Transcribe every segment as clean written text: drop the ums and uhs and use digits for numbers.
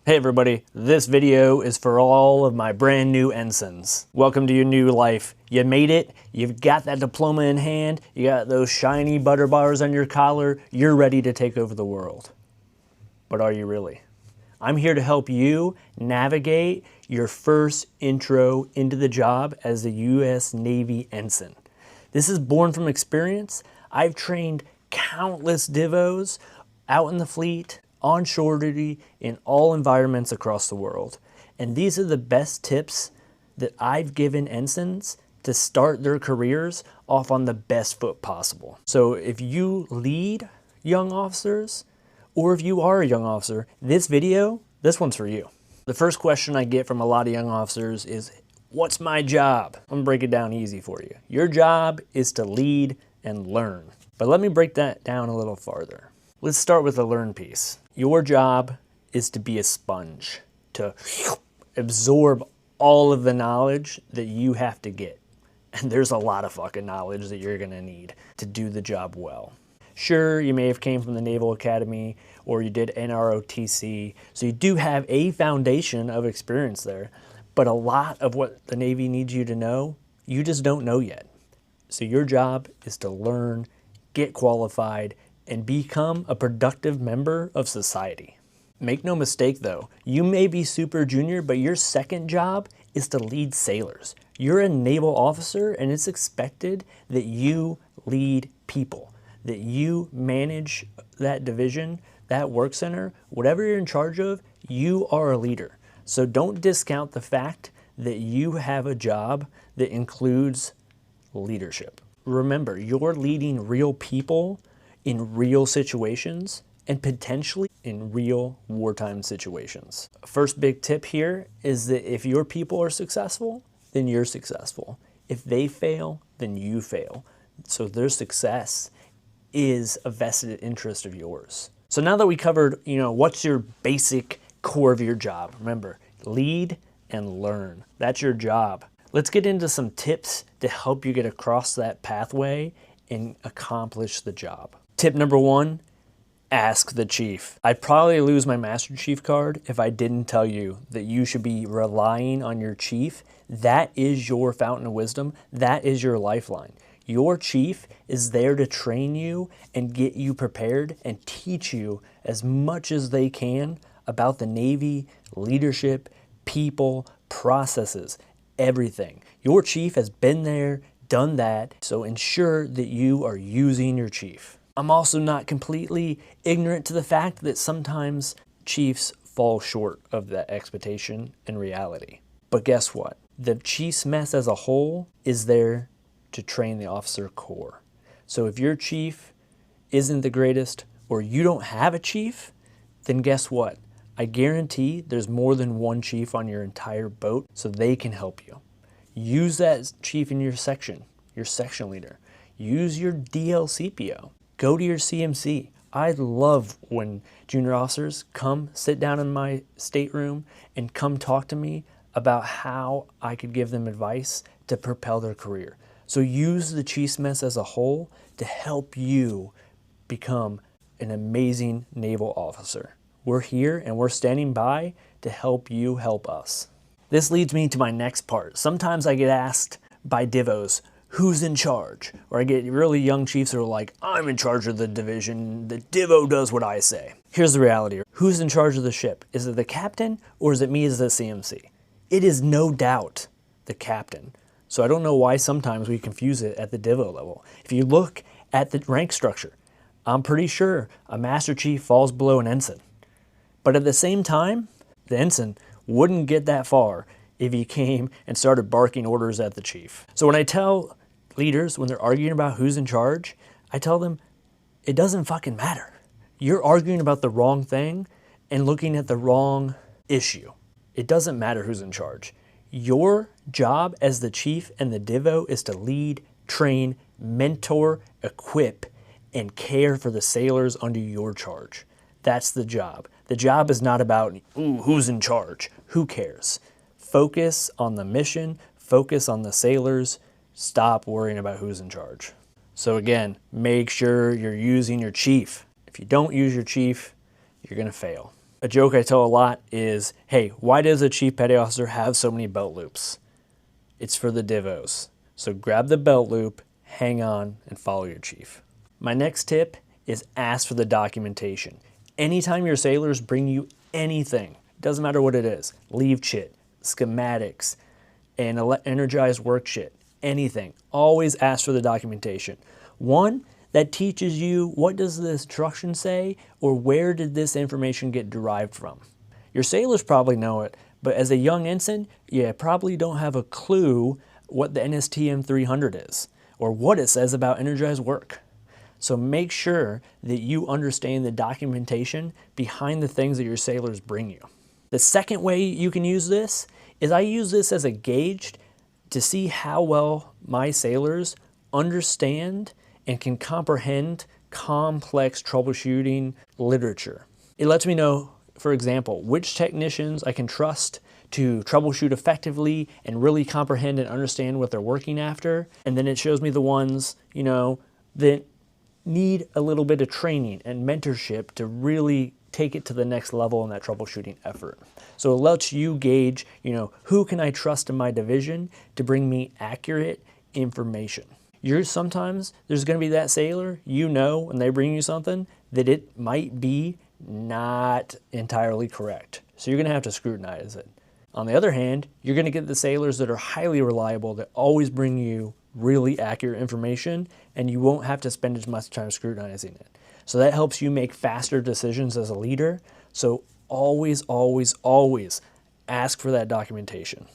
Hey everybody, this video is for all of my brand new ensigns. Welcome to your new life. You made it, you've got that diploma in hand, you got those shiny butter bars on your collar, you're ready to take over the world. But are you really? I'm here to help you navigate your first intro into the job as a U.S. Navy ensign. This is born from experience. I've trained countless divos out in the fleet, on shore duty, in all environments across the world. And these are the best tips that I've given ensigns to start their careers off on the best foot possible. So if you lead young officers, or if you are a young officer, this one's for you. The first question I get from a lot of young officers is, what's my job? I'm gonna break it down easy for you. Your job is to lead and learn. But let me break that down a little farther. Let's start with the learn piece. Your job is to be a sponge, to absorb all of the knowledge that you have to get. And there's a lot of fucking knowledge that you're gonna need to do the job well. Sure, you may have came from the Naval Academy or you did NROTC, so you do have a foundation of experience there, but a lot of what the Navy needs you to know, you just don't know yet. So your job is to learn, get qualified, and become a productive member of society. Make no mistake though, you may be super junior, but your second job is to lead sailors. You're a naval officer and it's expected that you lead people, that you manage that division, that work center, whatever you're in charge of, you are a leader. So don't discount the fact that you have a job that includes leadership. Remember, you're leading real people in real situations and potentially in real wartime situations. First big tip here is that if your people are successful, then you're successful. If they fail, then you fail. So their success is a vested interest of yours. So now that we covered, what's your basic core of your job? Remember, lead and learn. That's your job. Let's get into some tips to help you get across that pathway and accomplish the job. Tip number one, ask the chief. I'd probably lose my Master Chief card if I didn't tell you that you should be relying on your chief. That is your fountain of wisdom. That is your lifeline. Your chief is there to train you and get you prepared and teach you as much as they can about the Navy, leadership, people, processes, everything. Your chief has been there, done that, so ensure that you are using your chief. I'm also not completely ignorant to the fact that sometimes chiefs fall short of that expectation and reality. But guess what? The chief's mess as a whole is there to train the officer corps. So if your chief isn't the greatest or you don't have a chief, then guess what? I guarantee there's more than one chief on your entire boat so they can help you. Use that chief in your section leader. Use your DLCPO. Go to your CMC. I love when junior officers come sit down in my stateroom and come talk to me about how I could give them advice to propel their career. So use the chief's mess as a whole to help you become an amazing naval officer. We're here and we're standing by to help you help us. This leads me to my next part. Sometimes I get asked by divos, who's in charge? Or I get really young chiefs who are like, I'm in charge of the division, the divo does what I say. Here's the reality. Who's in charge of the ship? Is it the captain or is it me as the CMC? It is no doubt the captain. So I don't know why sometimes we confuse it at the divo level. If you look at the rank structure, I'm pretty sure a master chief falls below an ensign. But at the same time, the ensign wouldn't get that far if he came and started barking orders at the chief. So when I tell leaders, when they're arguing about who's in charge, I tell them, it doesn't fucking matter. You're arguing about the wrong thing and looking at the wrong issue. It doesn't matter who's in charge. Your job as the chief and the divo is to lead, train, mentor, equip, and care for the sailors under your charge. That's the job. The job is not about, ooh, who's in charge? Who cares? Focus on the mission, focus on the sailors, stop worrying about who's in charge. So again, make sure you're using your chief. If you don't use your chief, you're gonna fail. A joke I tell a lot is, hey, why does a chief petty officer have so many belt loops? It's for the divos. So grab the belt loop, hang on, and follow your chief. My next tip is ask for the documentation. Anytime your sailors bring you anything, doesn't matter what it is, leave chit, schematics, and energized work shit, anything, always ask for the documentation. One, that teaches you what does the instruction say or where did this information get derived from. Your sailors probably know it, but as a young ensign, you probably don't have a clue what the NSTM 300 is or what it says about energized work. So make sure that you understand the documentation behind the things that your sailors bring you. The second way you can use this is I use this as a gauge to see how well my sailors understand and can comprehend complex troubleshooting literature. It lets me know, for example, which technicians I can trust to troubleshoot effectively and really comprehend and understand what they're working after. And then it shows me the ones, that need a little bit of training and mentorship to really take it to the next level in that troubleshooting effort. So it lets you gauge, who can I trust in my division to bring me accurate information. Sometimes there's going to be that sailor, when they bring you something, that it might be not entirely correct. So you're going to have to scrutinize it. On the other hand, you're going to get the sailors that are highly reliable that always bring you really accurate information, and you won't have to spend as much time scrutinizing it. So that helps you make faster decisions as a leader. So always, always, always ask for that documentation.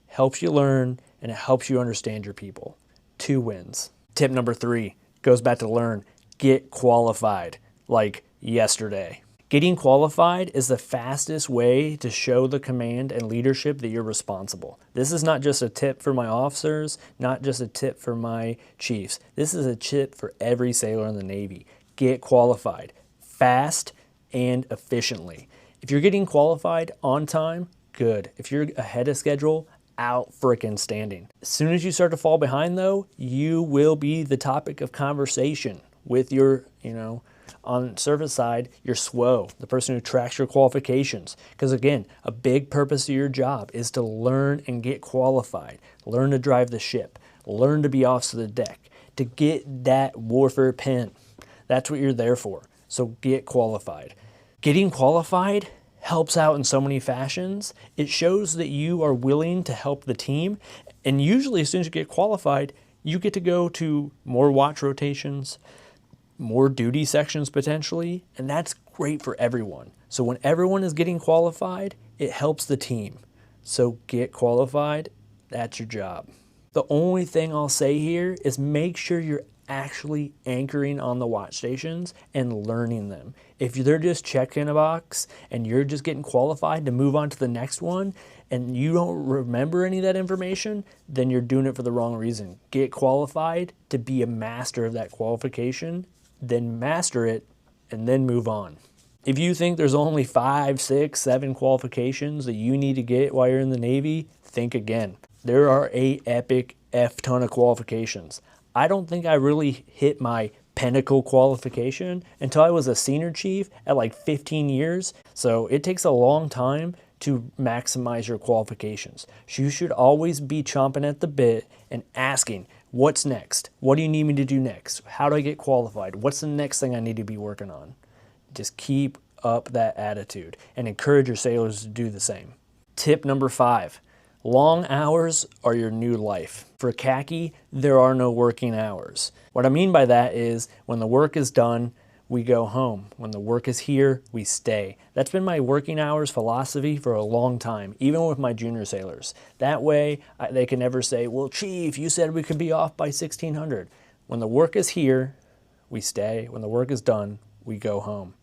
Helps you learn, and it helps you understand your people. 2 wins. Tip number 3 goes back to learn. Get qualified, like yesterday. Getting qualified is the fastest way to show the command and leadership that you're responsible. This is not just a tip for my officers, not just a tip for my chiefs. This is a tip for every sailor in the Navy. Get qualified fast and efficiently. If you're getting qualified on time, good. If you're ahead of schedule, out frickin' standing. As soon as you start to fall behind though, you will be the topic of conversation with your, on service side, your SWO, the person who tracks your qualifications. Because again, a big purpose of your job is to learn and get qualified, learn to drive the ship, learn to be off the deck, to get that warfare pin. That's what you're there for. So get qualified. Getting qualified helps out in so many fashions. It shows that you are willing to help the team. And usually as soon as you get qualified, you get to go to more watch rotations, more duty sections potentially, and that's great for everyone. So when everyone is getting qualified, it helps the team. So get qualified, that's your job. The only thing I'll say here is make sure you're actually anchoring on the watch stations and learning them. If they're just checking a box and you're just getting qualified to move on to the next one and you don't remember any of that information, then you're doing it for the wrong reason. Get qualified to be a master of that qualification, then master it, and then move on. If you think there's only 5, 6, 7 qualifications that you need to get while you're in the Navy, think again. There are a epic F-ton of qualifications. I don't think I really hit my pinnacle qualification until I was a senior chief at like 15 years. So it takes a long time to maximize your qualifications. So you should always be chomping at the bit and asking, what's next? What do you need me to do next? How do I get qualified? What's the next thing I need to be working on? Just keep up that attitude and encourage your sailors to do the same. Tip number 5. Long hours are your new life. For khaki, there are no working hours. What I mean by that is when the work is done, we go home. When the work is here, we stay. That's been my working hours philosophy for a long time, even with my junior sailors. That way, they can never say, well, Chief, you said we could be off by 1600. When the work is here, we stay. When the work is done, we go home.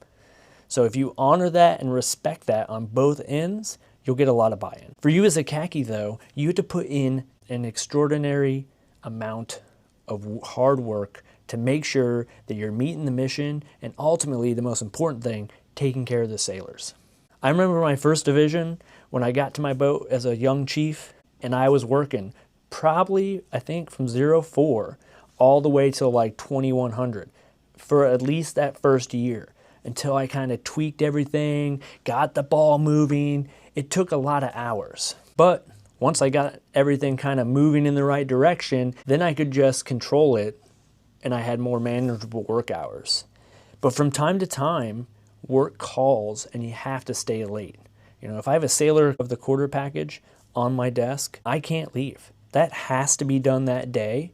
So if you honor that and respect that on both ends, you'll get a lot of buy-in. For you as a khaki though, you have to put in an extraordinary amount of hard work to make sure that you're meeting the mission and ultimately the most important thing, taking care of the sailors. I remember my first division when I got to my boat as a young chief and I was working probably, I think from 04 all the way till like 2100 for at least that first year. until I kind of tweaked everything, got the ball moving. It took a lot of hours. But once I got everything kind of moving in the right direction, then I could just control it and I had more manageable work hours. But from time to time, work calls and you have to stay late. You know, if I have a sailor of the quarter package on my desk, I can't leave. That has to be done that day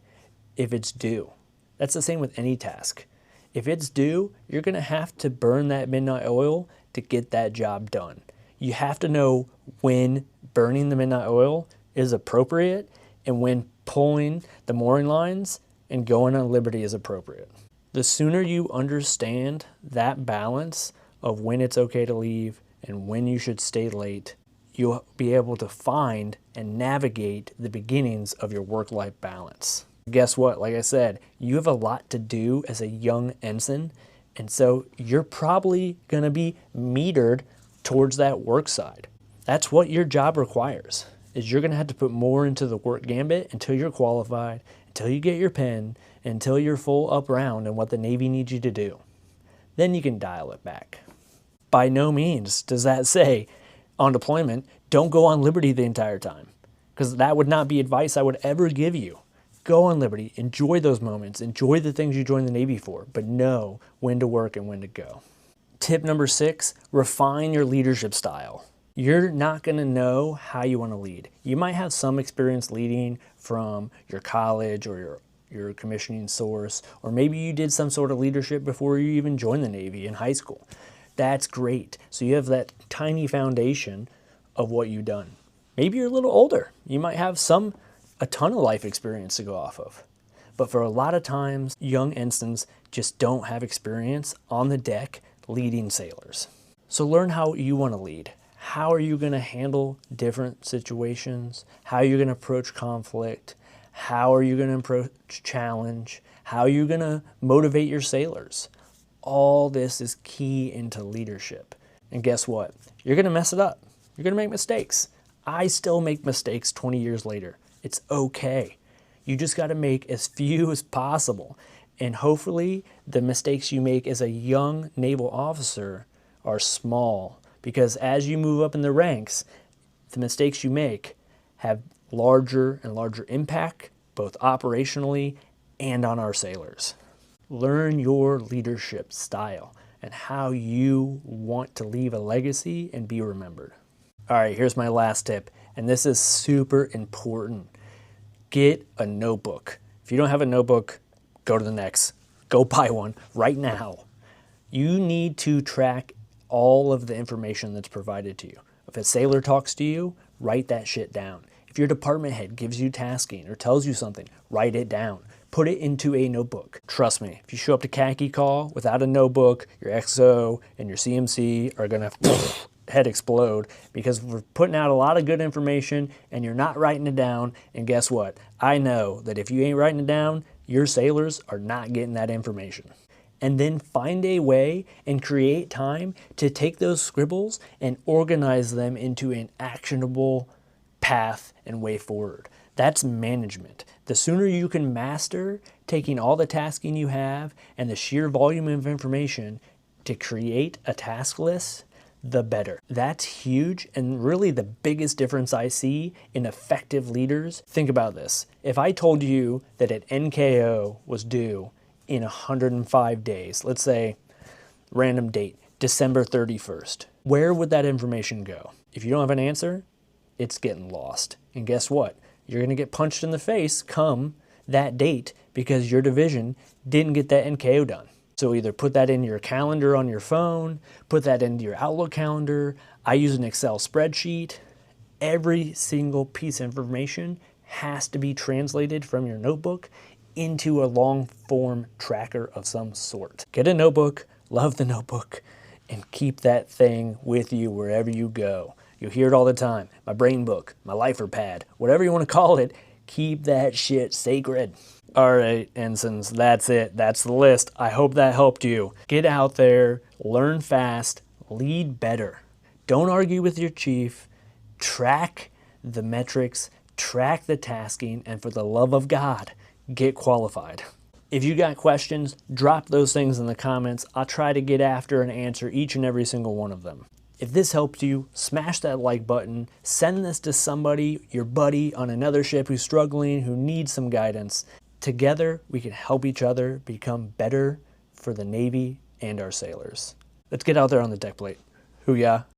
if it's due. That's the same with any task. If it's due, you're gonna have to burn that midnight oil to get that job done. You have to know when burning the midnight oil is appropriate and when pulling the mooring lines and going on liberty is appropriate. The sooner you understand that balance of when it's okay to leave and when you should stay late, you'll be able to find and navigate the beginnings of your work-life balance. Guess what? Like I said, you have a lot to do as a young ensign, and so you're probably going to be metered towards that work side. That's what your job requires, is you're going to have to put more into the work gambit until you're qualified, until you get your pen, until you're full up round in what the Navy needs you to do. Then you can dial it back. By no means does that say on deployment, don't go on liberty the entire time, because that would not be advice I would ever give you. Go on liberty, enjoy those moments, enjoy the things you joined the Navy for, but know when to work and when to go. Tip number 6, refine your leadership style. You're not gonna know how you wanna lead. You might have some experience leading from your college or your commissioning source, or maybe you did some sort of leadership before you even joined the Navy in high school. That's great. So you have that tiny foundation of what you've done. Maybe you're a little older. You might have a ton of life experience to go off of. But for a lot of times, young ensigns just don't have experience on the deck leading sailors. So learn how you want to lead. How are you going to handle different situations? How are you going to approach conflict? How are you going to approach challenge? How are you going to motivate your sailors? All this is key into leadership. And guess what? You're going to mess it up. You're going to make mistakes. I still make mistakes 20 years later. It's okay. You just got to make as few as possible. And hopefully the mistakes you make as a young naval officer are small, because as you move up in the ranks, the mistakes you make have larger and larger impact, both operationally and on our sailors. Learn your leadership style and how you want to leave a legacy and be remembered. All right, here's my last tip, and this is super important. Get a notebook. If you don't have a notebook, go to the next. Go buy one right now. You need to track all of the information that's provided to you. If a sailor talks to you, write that shit down. If your department head gives you tasking or tells you something, write it down. Put it into a notebook. Trust me, if you show up to khaki call without a notebook, your XO and your CMC are gonna head explode, because we're putting out a lot of good information and you're not writing it down. And guess what? I know that if you ain't writing it down, your sailors are not getting that information. And then find a way and create time to take those scribbles and organize them into an actionable path and way forward. That's management. The sooner you can master taking all the tasking you have and the sheer volume of information to create a task list, the better. That's huge, and really the biggest difference I see in effective leaders. Think about this. If I told you that an NKO was due in 105 days, let's say random date, December 31st, where would that information go? If you don't have an answer, it's getting lost. And guess what? You're gonna get punched in the face come that date because your division didn't get that NKO done. So either put that in your calendar on your phone, put that into your Outlook calendar. I use an Excel spreadsheet. Every single piece of information has to be translated from your notebook into a long form tracker of some sort. Get a notebook, love the notebook, and keep that thing with you wherever you go. You'll hear it all the time. My brain book, my lifer pad, whatever you want to call it, keep that shit sacred. All right, ensigns, that's it. That's the list. I hope that helped you. Get out there, learn fast, lead better. Don't argue with your chief. Track the metrics, track the tasking, and for the love of God, get qualified. If you got questions, drop those things in the comments. I'll try to get after and answer each and every single one of them. If this helped you, smash that like button, send this to somebody, your buddy on another ship who's struggling, who needs some guidance. Together, we can help each other become better for the Navy and our sailors. Let's get out there on the deck plate. Hoo-yah.